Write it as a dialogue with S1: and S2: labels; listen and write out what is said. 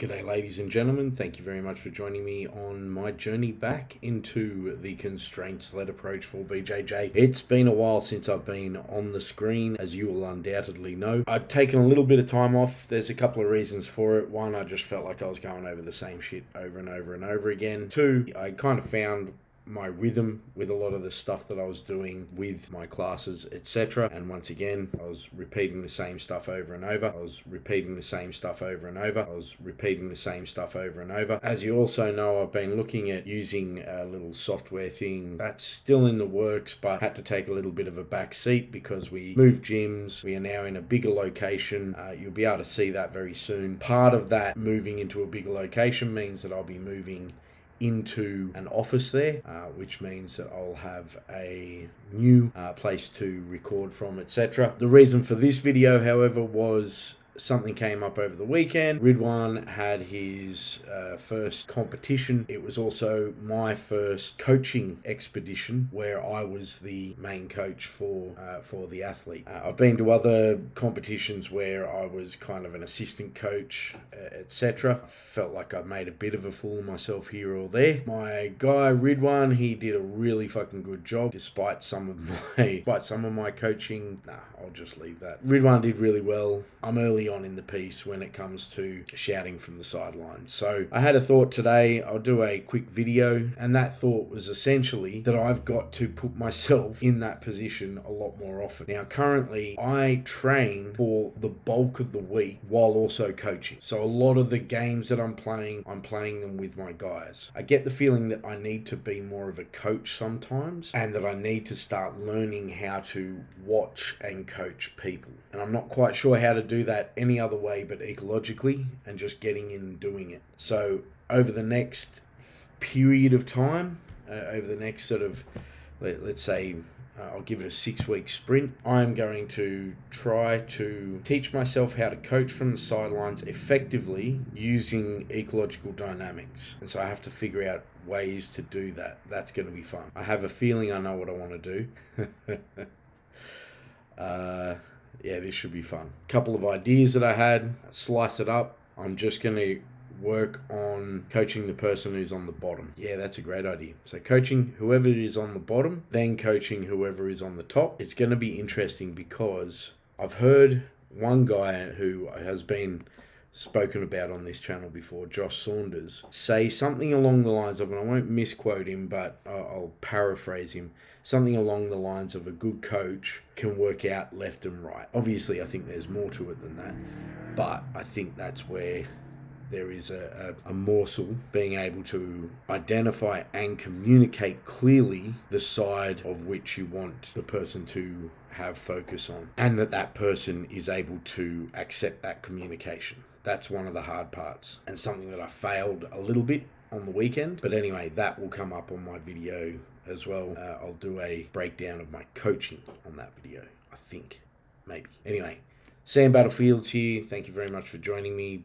S1: G'day ladies and gentlemen, thank you very much for joining me on my journey back into the constraints-led approach for BJJ. It's been a while since I've been on the screen, as you will undoubtedly know. I've taken a little bit of time off. There's a couple of reasons for it. One, I just felt like I was going over the same shit over and over and over again. Two, I kind of found my rhythm with a lot of the stuff that I was doing with my classes, etc. And once again, I was repeating the same stuff over and over. I was repeating the same stuff over and over. I was repeating the same stuff over and over. As you also know, I've been looking at using a little software thing that's still in the works, but had to take a little bit of a back seat because we moved gyms. We are now in a bigger location. You'll be able to see that very soon. Part of that moving into a bigger location means that I'll be moving into an office there, which means that I'll have a new place to record from, etc. The reason for this video, however, was something came up over the weekend. Ridwan had his first competition. It was also my first coaching expedition where I was the main coach for the athlete. I've been to other competitions where I was kind of an assistant coach, etc. Felt like I made a bit of a fool of myself here or there. My guy Ridwan, he did a really fucking good job despite some of my coaching. I'll just leave that. Ridwan did really well. I'm early on in the piece when it comes to shouting from the sidelines. So I had a thought today. I'll do a quick video, and that thought was essentially that I've got to put myself in that position a lot more often. Now, currently, I train for the bulk of the week while also coaching. So a lot of the games that I'm playing them with my guys. I get the feeling that I need to be more of a coach sometimes, and that I need to start learning how to watch and coach people. And I'm not quite sure how to do that any other way but ecologically and just getting in and doing it. So over the next period of time, over the next sort of, let's say, I'll give it a 6-week sprint, I'm going to try to teach myself how to coach from the sidelines effectively using ecological dynamics. And so I have to figure out ways to do that. That's going to be fun. I have a feeling I know what I want to do. Yeah, this should be fun. Couple of ideas that I had, slice it up. I'm just going to work on coaching the person who's on the bottom. Yeah, that's a great idea. So coaching whoever is on the bottom, then coaching whoever is on the top. It's going to be interesting because I've heard one guy who has been spoken about on this channel before, Josh Saunders, say something along the lines of, and I won't misquote him, but I'll paraphrase him, something along the lines of a good coach can work out left and right. Obviously, I think there's more to it than that, but I think that's where there is a morsel, being able to identify and communicate clearly the side of which you want the person to have focus on, and that person is able to accept that communication. That's one of the hard parts, and something that I failed a little bit on the weekend. But anyway, that will come up on my video as well. I'll do a breakdown of my coaching on that video, I think, maybe. Anyway, Sam Battlefields here. Thank you very much for joining me.